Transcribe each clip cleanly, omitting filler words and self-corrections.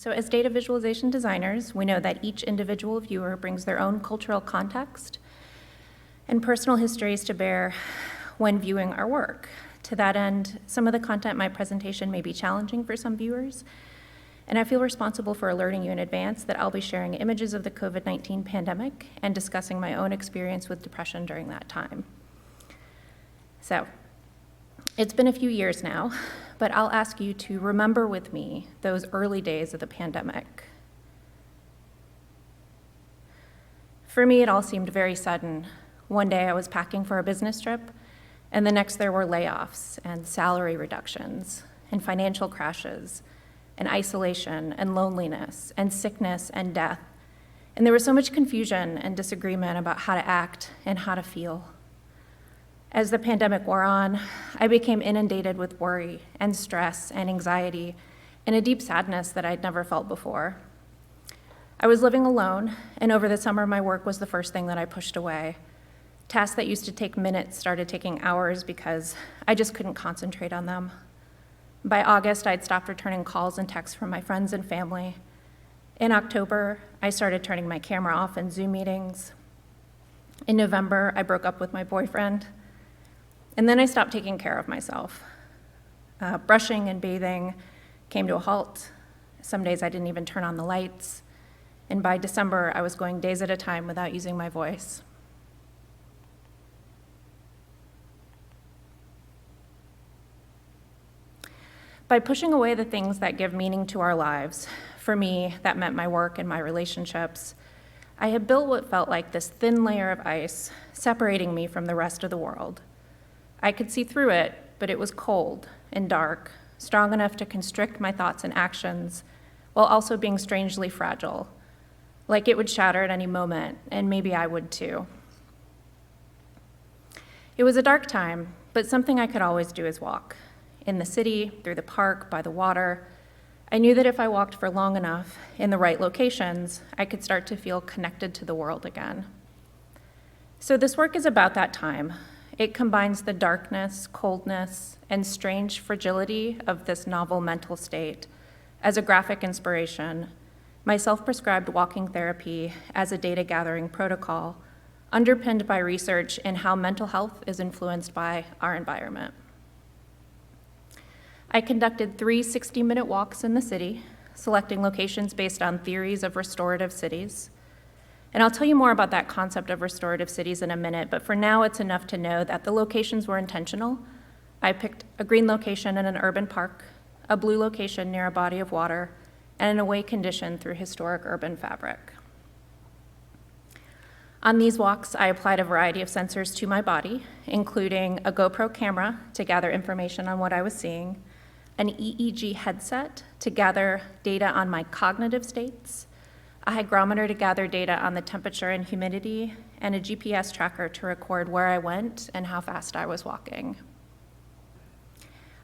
So as data visualization designers, we know that each individual viewer brings their own cultural context and personal histories to bear when viewing our work. To that end, some of the content in my presentation may be challenging for some viewers, and I feel responsible for alerting you in advance that I'll be sharing images of the COVID-19 pandemic and discussing my own experience with depression during that time. So, it's been a few years now, but I'll ask you to remember with me those early days of the pandemic. For me, it all seemed very sudden. One day I was packing for a business trip, and the next there were layoffs and salary reductions and financial crashes and isolation and loneliness and sickness and death. And there was so much confusion and disagreement about how to act and how to feel. As the pandemic wore on, I became inundated with worry and stress and anxiety and a deep sadness that I'd never felt before. I was living alone, and over the summer, my work was the first thing that I pushed away. Tasks that used to take minutes started taking hours because I just couldn't concentrate on them. By August, I'd stopped returning calls and texts from my friends and family. In October, I started turning my camera off in Zoom meetings. In November, I broke up with my boyfriend. And then I stopped taking care of myself. Brushing and bathing came to a halt. Some days I didn't even turn on the lights. And by December, I was going days at a time without using my voice. By pushing away the things that give meaning to our lives, for me, that meant my work and my relationships, I had built what felt like this thin layer of ice separating me from the rest of the world. I could see through it, but it was cold and dark, strong enough to constrict my thoughts and actions, while also being strangely fragile, like it would shatter at any moment, and maybe I would too. It was a dark time, but something I could always do is walk. In the city, through the park, by the water. I knew that if I walked for long enough, in the right locations, I could start to feel connected to the world again. So this work is about that time. It combines the darkness, coldness, and strange fragility of this novel mental state as a graphic inspiration, my self-prescribed walking therapy as a data gathering protocol, underpinned by research in how mental health is influenced by our environment. I conducted 3 60-minute walks in the city, selecting locations based on theories of restorative cities. And I'll tell you more about that concept of restorative cities in a minute, but for now it's enough to know that the locations were intentional. I picked a green location in an urban park, a blue location near a body of water, and an away condition through historic urban fabric. On these walks, I applied a variety of sensors to my body, including a GoPro camera to gather information on what I was seeing, an EEG headset to gather data on my cognitive states, a hygrometer to gather data on the temperature and humidity, and a GPS tracker to record where I went and how fast I was walking.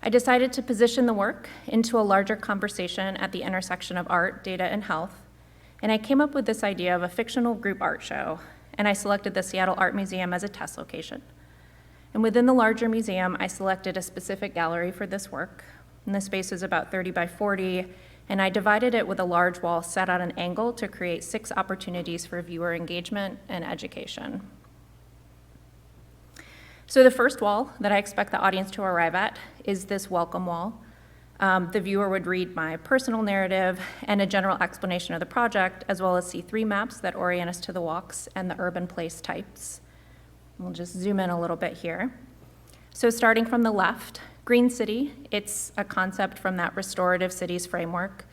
I decided to position the work into a larger conversation at the intersection of art, data, and health, and I came up with this idea of a fictional group art show, and I selected the Seattle Art Museum as a test location. And within the larger museum, I selected a specific gallery for this work, and the space is about 30 by 40, and I divided it with a large wall set at an angle to create 6 opportunities for viewer engagement and education. So the first wall that I expect the audience to arrive at is this welcome wall. The viewer would read my personal narrative and a general explanation of the project, as well as see 3 maps that orient us to the walks and the urban place types. We'll just zoom in a little bit here. So starting from the left, Green City, it's a concept from that restorative cities framework.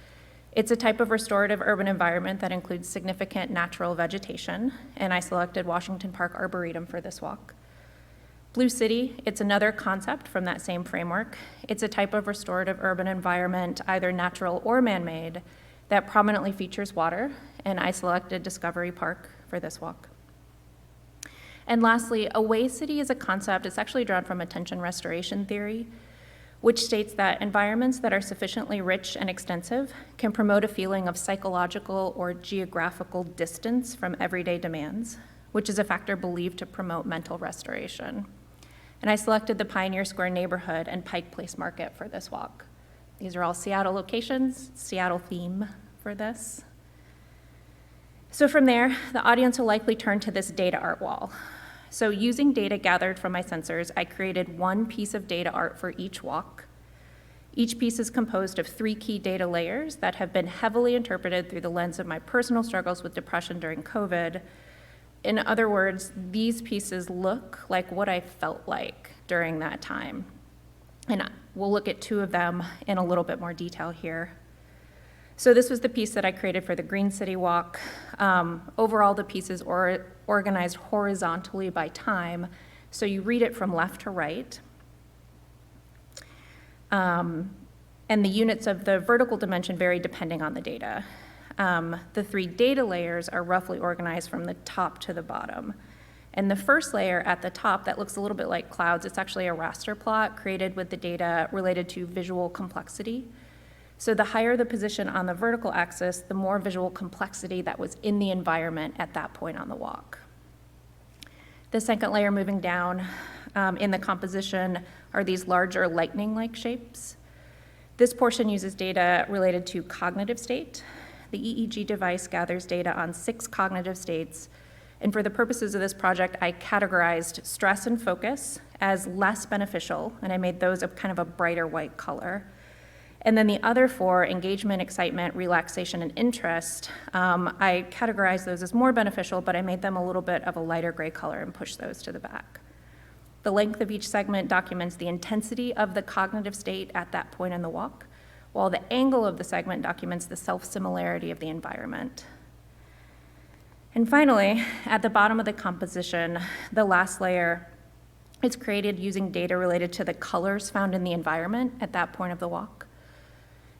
It's a type of restorative urban environment that includes significant natural vegetation, and I selected Washington Park Arboretum for this walk. Blue City, it's another concept from that same framework. It's a type of restorative urban environment, either natural or man-made, that prominently features water, and I selected Discovery Park for this walk. And lastly, Away City is a concept, it's actually drawn from attention restoration theory, which states that environments that are sufficiently rich and extensive can promote a feeling of psychological or geographical distance from everyday demands, which is a factor believed to promote mental restoration. And I selected the Pioneer Square neighborhood and Pike Place Market for this walk. These are all Seattle locations, Seattle theme for this. So from there, the audience will likely turn to this data art wall. So using data gathered from my sensors, I created one piece of data art for each walk. Each piece is composed of 3 key data layers that have been heavily interpreted through the lens of my personal struggles with depression during COVID. In other words, these pieces look like what I felt like during that time. And we'll look at 2 of them in a little bit more detail here. So this was the piece that I created for the Green City Walk. Overall, the piece is organized horizontally by time, so you read it from left to right. And the units of the vertical dimension vary depending on the data. The 3 data layers are roughly organized from the top to the bottom. And the first layer at the top that looks a little bit like clouds, it's actually a raster plot created with the data related to visual complexity. So the higher the position on the vertical axis, the more visual complexity that was in the environment at that point on the walk. The second layer moving down in the composition are these larger lightning-like shapes. This portion uses data related to cognitive state. The EEG device gathers data on 6 cognitive states, and for the purposes of this project, I categorized stress and focus as less beneficial, and I made those a kind of a brighter white color. And then the other 4, engagement, excitement, relaxation, and interest, I categorized those as more beneficial, but I made them a little bit of a lighter gray color and pushed those to the back. The length of each segment documents the intensity of the cognitive state at that point in the walk, while the angle of the segment documents the self-similarity of the environment. And finally, at the bottom of the composition, the last layer is created using data related to the colors found in the environment at that point of the walk.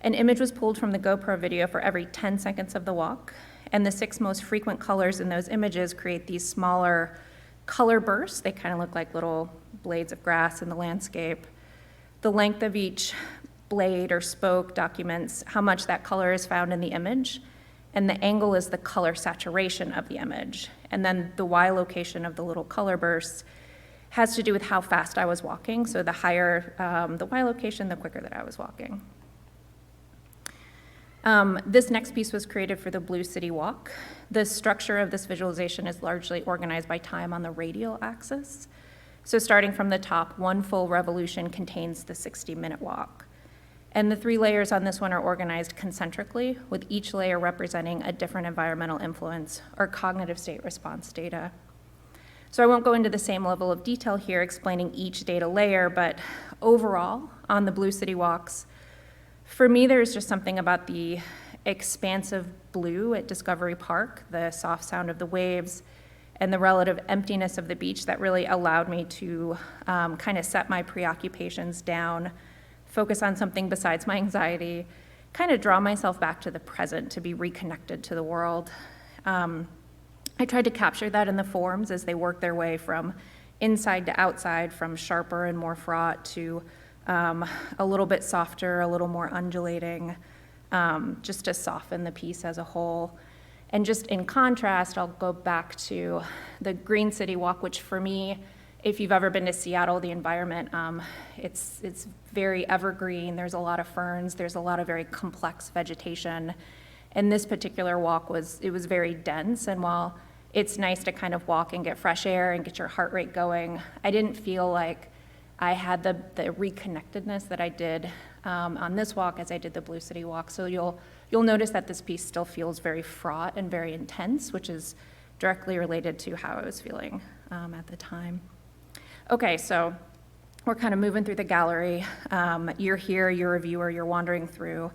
An image was pulled from the GoPro video for every 10 seconds of the walk, and the 6 most frequent colors in those images create these smaller color bursts. They kind of look like little blades of grass in the landscape. The length of each blade or spoke documents how much that color is found in the image, and the angle is the color saturation of the image. And then the Y location of the little color bursts has to do with how fast I was walking, so the higher the Y location, the quicker that I was walking. This next piece was created for the Blue City Walk. The structure of this visualization is largely organized by time on the radial axis. So starting from the top, 1 full revolution contains the 60-minute walk. And the 3 layers on this one are organized concentrically, with each layer representing a different environmental influence or cognitive state response data. So I won't go into the same level of detail here explaining each data layer, but overall, on the Blue City Walks, for me, there's just something about the expansive blue at Discovery Park, the soft sound of the waves, and the relative emptiness of the beach that really allowed me to kind of set my preoccupations down, focus on something besides my anxiety, kind of draw myself back to the present to be reconnected to the world. I tried to capture that in the forms as they work their way from inside to outside, from sharper and more fraught to a little bit softer, a little more undulating, just to soften the piece as a whole. And just in contrast, I'll go back to the Green City Walk, which for me, if you've ever been to Seattle, the environment, it's very evergreen. There's a lot of ferns. There's a lot of very complex vegetation. And this particular walk was very dense. And while it's nice to kind of walk and get fresh air and get your heart rate going, I didn't feel like I had the reconnectedness that I did on this walk as I did the Blue City Walk. So you'll notice that this piece still feels very fraught and very intense, which is directly related to how I was feeling at the time. Okay, so we're kind of moving through the gallery. You're here, you're a viewer, you're wandering through.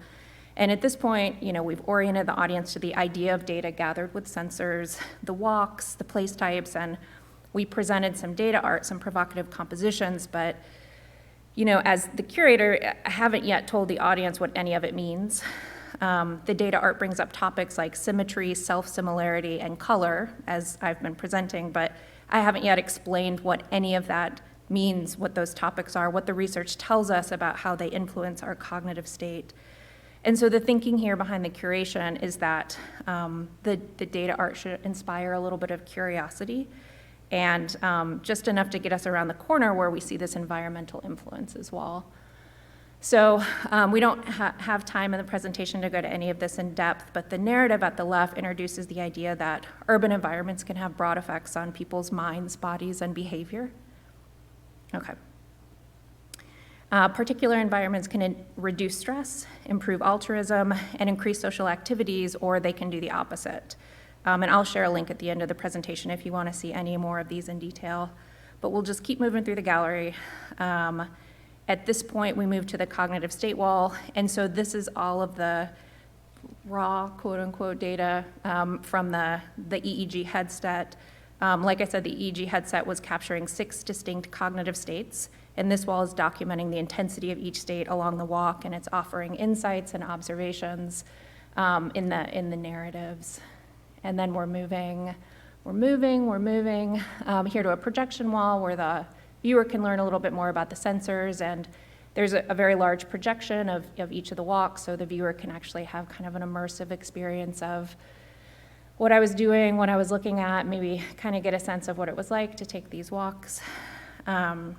And at this point, we've oriented the audience to the idea of data gathered with sensors, the walks, the place types, and we presented some data art, some provocative compositions, but as the curator, I haven't yet told the audience what any of it means. The data art brings up topics like symmetry, self-similarity, and color, as I've been presenting, but I haven't yet explained what any of that means, what those topics are, what the research tells us about how they influence our cognitive state. And so the thinking here behind the curation is that the data art should inspire a little bit of curiosity and just enough to get us around the corner where we see this environmental influence as well. So we don't have time in the presentation to go to any of this in depth, but the narrative at the left introduces the idea that urban environments can have broad effects on people's minds, bodies, and behavior. Okay. Particular environments can reduce stress, improve altruism, and increase social activities, or they can do the opposite. And I'll share a link at the end of the presentation if you want to see any more of these in detail. But we'll just keep moving through the gallery. At this point, we move to the cognitive state wall, and so this is all of the raw, quote-unquote, data from the EEG headset. Like I said, the EEG headset was capturing 6 distinct cognitive states, and this wall is documenting the intensity of each state along the walk, and it's offering insights and observations in the narratives. And then we're moving here to a projection wall where the viewer can learn a little bit more about the sensors, and there's a very large projection of each of the walks, so the viewer can actually have kind of an immersive experience of what I was doing, what I was looking at, maybe kind of get a sense of what it was like to take these walks. And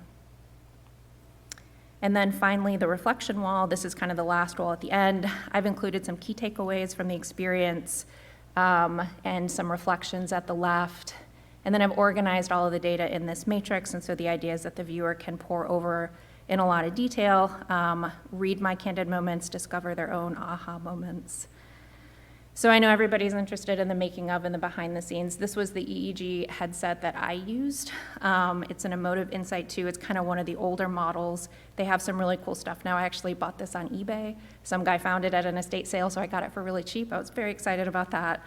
then finally, the reflection wall. This is kind of the last wall at the end. I've included some key takeaways from the experience and some reflections at the left. And then I've organized all of the data in this matrix, and so the idea is that the viewer can pore over in a lot of detail, read my candid moments, discover their own aha moments. So I know everybody's interested in the making of and the behind the scenes. This was the EEG headset that I used. It's an Emotive Insight 2. It's kind of one of the older models. They have some really cool stuff now. I actually bought this on eBay. Some guy found it at an estate sale, so I got it for really cheap. I was very excited about that.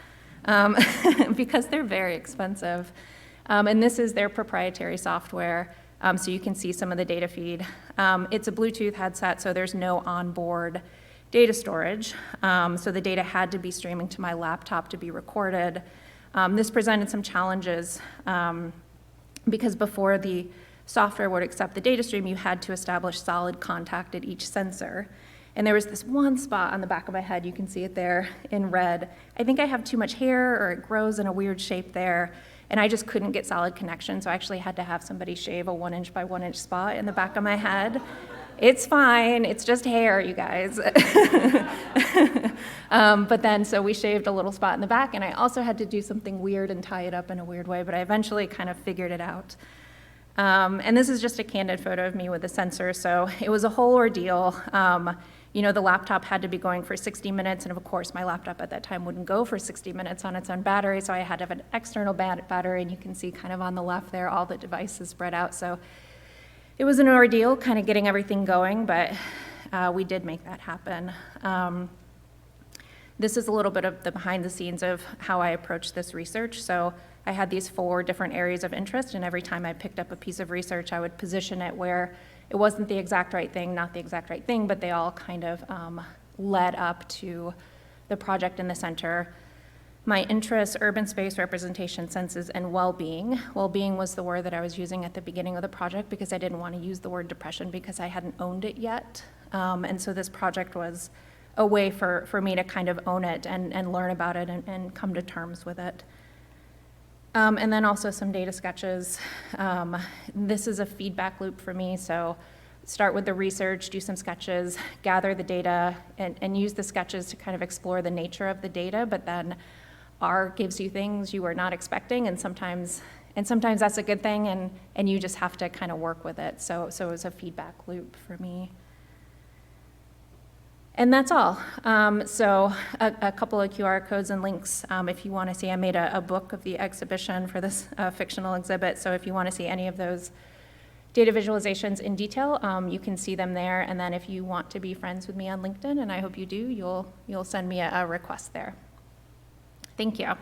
Because they're very expensive. And this is their proprietary software, so you can see some of the data feed. It's a Bluetooth headset, so there's no onboard data storage. So the data had to be streaming to my laptop to be recorded. This presented some challenges because before the software would accept the data stream, you had to establish solid contact at each sensor. And there was this one spot on the back of my head, you can see it there in red. I think I have too much hair or it grows in a weird shape there, and I just couldn't get solid connection, so I actually had to have somebody shave a 1-inch by 1-inch spot in the back of my head. It's fine, it's just hair, you guys. But then, so we shaved a little spot in the back, and I also had to do something weird and tie it up in a weird way, but I eventually kind of figured it out. And this is just a candid photo of me with the sensor, so it was a whole ordeal. You know, the laptop had to be going for 60 minutes, and of course, my laptop at that time wouldn't go for 60 minutes on its own battery, so I had to have an external battery, and you can see kind of on the left there, all the devices spread out. So it was an ordeal, kind of getting everything going, but we did make that happen. This is a little bit of the behind the scenes of how I approached this research. So I had these 4 different areas of interest, and every time I picked up a piece of research, I would position it where it wasn't the exact right thing, not the exact right thing, but they all kind of led up to the project in the center. My interests: urban space, representation, senses, and well-being. Well-being was the word that I was using at the beginning of the project because I didn't want to use the word depression because I hadn't owned it yet. And so this project was a way for me to kind of own it and learn about it and come to terms with it. And then also some data sketches. This is a feedback loop for me, so start with the research, do some sketches, gather the data, and use the sketches to kind of explore the nature of the data, but then R gives you things you were not expecting, and sometimes that's a good thing, and you just have to kind of work with it. So it was a feedback loop for me. And that's all. So a couple of QR codes and links if you want to see. I made a book of the exhibition for this fictional exhibit, so if you want to see any of those data visualizations in detail, you can see them there. And then if you want to be friends with me on LinkedIn, and I hope you do, you'll send me a request there. Thank you.